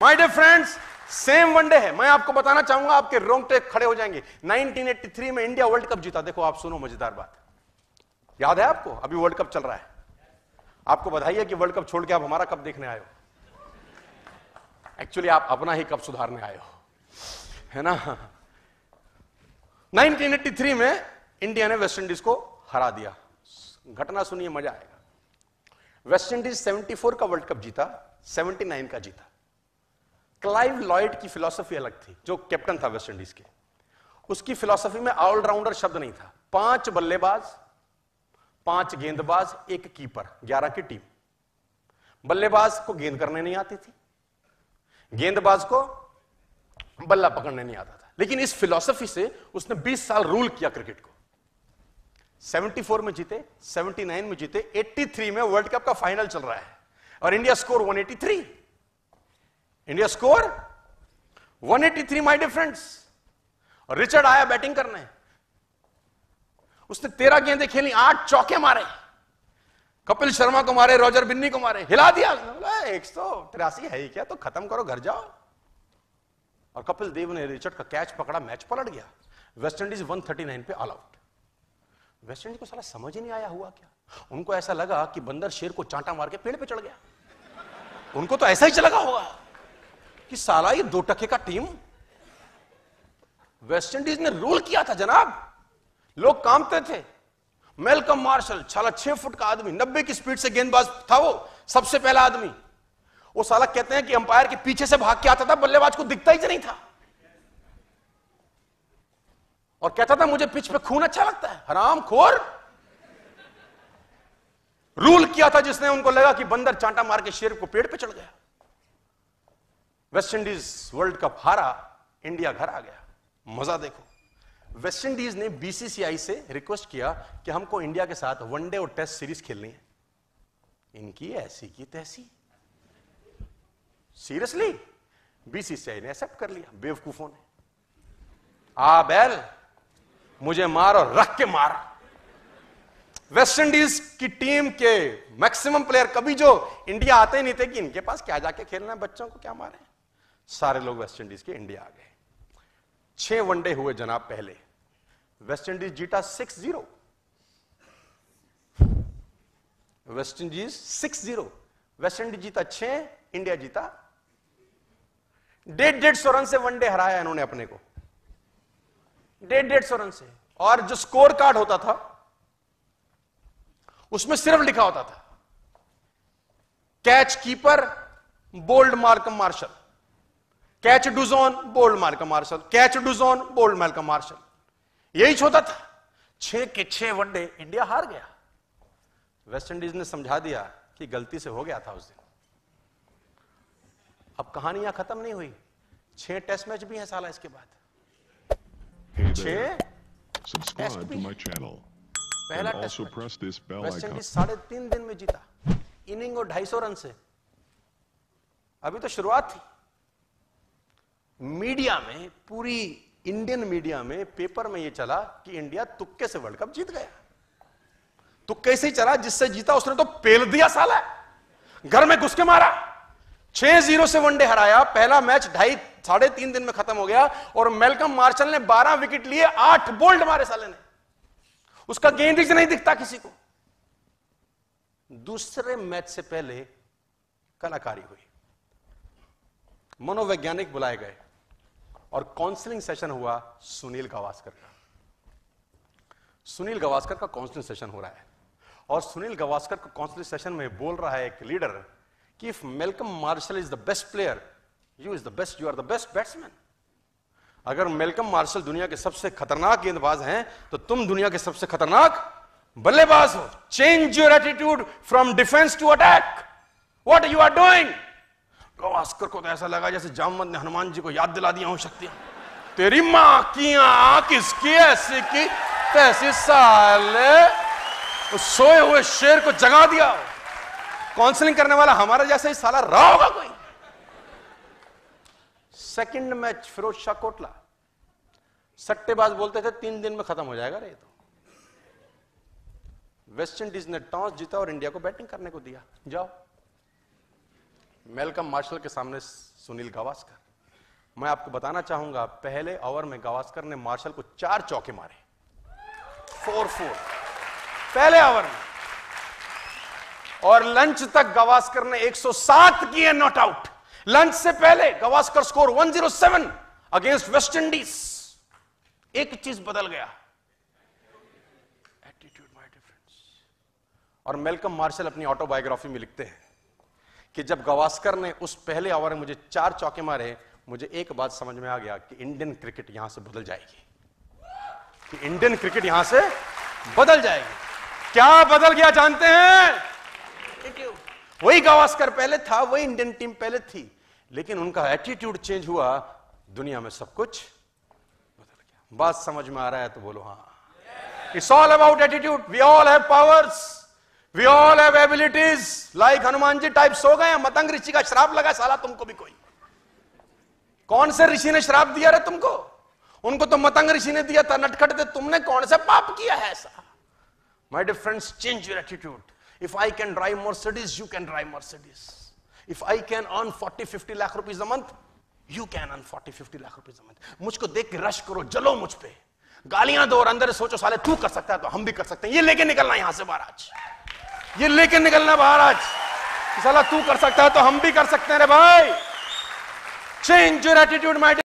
My dear friends, same one day है। मैं आपको बताना चाहूंगा, आपके रोंगटे खड़े हो जाएंगे। 1983 में इंडिया वर्ल्ड कप जीता। देखो आप सुनो मजेदार बात, याद है आपको? अभी वर्ल्ड कप चल रहा है। आपको बधाई है कि वर्ल्ड कप छोड़ के आप हमारा कप देखने आए हो। एक्चुअली आप अपना ही कप सुधारने आए हो, है ना। 1983 में इंडिया ने वेस्ट इंडीज को हरा दिया। घटना सुनिए, मजा आएगा। वेस्ट इंडीज 74 का वर्ल्ड कप जीता, 79 का जीता। क्लाइव लॉयड की फिलॉसफी अलग थी, जो कैप्टन था वेस्ट इंडीज के। उसकी फिलॉसफी में ऑलराउंडर शब्द नहीं था। 5 बल्लेबाज, 5 गेंदबाज, 1 कीपर, 11 की टीम। बल्लेबाज को गेंद करने नहीं आती थी, गेंदबाज को बल्ला पकड़ने नहीं आता था। लेकिन इस फिलॉसफी से उसने 20 साल रूल किया क्रिकेट को। 74 में जीते, 79 में जीते, 83 में वर्ल्ड कप का फाइनल चल रहा है और India score 183। India score 183, my dear friends. और रिचर्ड आया बैटिंग करने, उसने 13 गेंदें खेली, 8 चौके मारे, कपिल शर्मा को मारे, रॉजर बिन्नी को मारे, हिला दिया। 183 है ही क्या, तो खत्म करो, घर जाओ। और कपिल देव ने रिचर्ड का कैच पकड़ा, मैच पलट गया। वेस्ट इंडीज 139 पे ऑल आउट। वेस्ट इंडीज को साला समझ ही नहीं आया हुआ क्या। उनको ऐसा लगा कि बंदर शेर को चांटा मार के पेड़ पे चढ़ गया। उनको तो ऐसा ही लगा होगा कि साला ये 2 टके का टीम। वेस्ट इंडीज ने रूल किया था जनाब, लोग कांपते थे। मेलकम मार्शल, साला 6 फुट का आदमी, 90 की स्पीड से गेंदबाज था वो, सबसे पहला आदमी। वो साला कहते हैं कि अंपायर के पीछे से भाग के आता था, बल्लेबाज को दिखता ही नहीं था, और कहता था मुझे पिच पे खून अच्छा लगता है। हरामखोर। रूल किया था जिसने, उनको लगा कि बंदर चांटा मार के शेर को पेड़ पे चढ़ गया। वेस्ट इंडीज वर्ल्ड कप हारा, इंडिया घर आ गया। मजा देखो, वेस्ट इंडीज ने बीसीसीआई से रिक्वेस्ट किया कि हमको इंडिया के साथ वनडे और टेस्ट सीरीज खेलनी है। इनकी ऐसी की तैसी। सीरियसली, बीसीसीआई ने एक्सेप्ट कर लिया। बेवकूफों ने। आ बैल, मुझे मार और रख के मार। वेस्ट इंडीज की टीम के मैक्सिमम प्लेयर कभी जो इंडिया आते ही नहीं थे कि इनके पास क्या जाके खेलना है, बच्चों को क्या मारे। सारे लोग वेस्ट इंडीज के इंडिया आ गए। 6 वनडे हुए जनाब पहले। वेस्ट इंडीज जीता 6-0। West Indies 6-0। वेस्ट इंडीज जीता 6, इंडिया जीता 150 रन से वनडे हराया इन्होंने अपने को, 150 रन से। और जो स्कोर कार्ड होता था उसमें सिर्फ लिखा होता था catch keeper bowled Malcolm Marshall, catch Dujon bowled Malcolm Marshall, catch Dujon bowled Malcolm Marshall, यही होता था। 6 के 6 वनडे इंडिया हार गया। वेस्ट इंडीज ने समझा दिया कि गलती से हो गया था उस दिन। अब कहानियां खत्म नहीं हुई, 6 टेस्ट मैच भी हैं साला इसके बाद। 6 Subscribe to my channel and पहला also test press this bell west icon. Indies 3.5 दिन में जीता, इनिंग और 250 रन से। अभी तो शुरुआत थी। मीडिया में, पूरी इंडियन मीडिया में, पेपर में यह चला कि इंडिया तुक्के से वर्ल्ड कप जीत गया। तुक्के से ही चला, जिससे जीता उसने तो पेल दिया साला, घर में घुस के मारा। 6-0 से वनडे हराया। पहला मैच 2.5-3.5 दिन में खत्म हो गया और मेलकम मार्शल ने 12 विकेट लिए, 8 बोल्ड मारे साले ने। उसका गेंदीज नहीं दिखता किसी को। दूसरे मैच से पहले कलाकारी हुई, मनोवैज्ञानिक बुलाए गए और काउंसलिंग सेशन हुआ सुनील गावस्कर का। सुनील गावस्कर का काउंसलिंग सेशन हो रहा है और सुनील गावस्कर का काउंसलिंग सेशन में बोल रहा है एक लीडर कि if Malcolm Marshall is the best player, you is the best, you are the best batsman. अगर मेलकम मार्शल दुनिया के सबसे खतरनाक गेंदबाज हैं तो तुम दुनिया के सबसे खतरनाक बल्लेबाज हो। Change your attitude from defence to attack. What you are doing. Gavaskar को तो ऐसा लगा जैसे जामवंत ने हनुमान जी को याद दिला दिया हो शक्तियां। तेरी मां की आंख किसकी ऐसी की तैसी, साले उस सोए हुए शेर को जगा दिया। काउंसलिंग करने वाला हमारा जैसा ही साला रहा होगा कोई। सेकंड मैच फिरोज शाह कोटला, सट्टेबाज बोलते थे 3 दिन में खत्म हो जाएगा रे। तो वेस्ट इंडीज ने टॉस जीता और इंडिया को बैटिंग करने को दिया। जाओ, मेलकम मार्शल के सामने सुनील गावस्कर। मैं आपको बताना चाहूंगा, पहले ओवर में गावस्कर ने मार्शल को 4 चौके मारे, 4-4 पहले ओवर में, और लंच तक गावस्कर ने 107 किए नॉट आउट। लंच से पहले Gavaskar score 107 against West Indies. एक चीज बदल गया, एटीट्यूड माय डिफरेंस। और मेलकम मार्शल अपनी ऑटोबायोग्राफी में लिखते हैं कि जब गावस्कर ने उस पहले ओवर में मुझे 4 चौके मारे, मुझे एक बात समझ में आ गया कि इंडियन क्रिकेट यहां से बदल जाएगी, कि इंडियन क्रिकेट यहां से बदल जाएगी। क्या बदल गया जानते हैं? वही गावस्कर पहले था, वही इंडियन टीम पहले थी, लेकिन उनका एटीट्यूड चेंज हुआ, दुनिया में सब कुछ बदल गया। बात समझ में आ रहा है तो बोलो हाँ। It's all about attitude. We all have powers, we all have abilities. Like Hanuman ji type सो गए, मतंग ऋषि का श्राप लगा साला तुमको भी कोई। कौन से ऋषि ने श्राप दिया रे तुमको? उनको तो मतंग ऋषि ने दिया था, नटखट थे। तुमने कौन सा पाप किया है ऐसा? My dear friends, change your attitude. If I can drive Mercedes, you can drive Mercedes. If I can earn 40-50 lakh rupees a month, you can earn 40-50 lakh rupees a month. मुझको देख के रश करो, जलो मुझ पे, गालियां दो और अंदर सोचो साले तू कर सकता है तो हम भी कर सकते हैं। ये लेके निकलना यहां से बाहर आज, ये लेके निकलना बाहर आज, साला तू कर सकता है तो हम भी कर सकते हैं रे भाई। Change your attitude, my dear.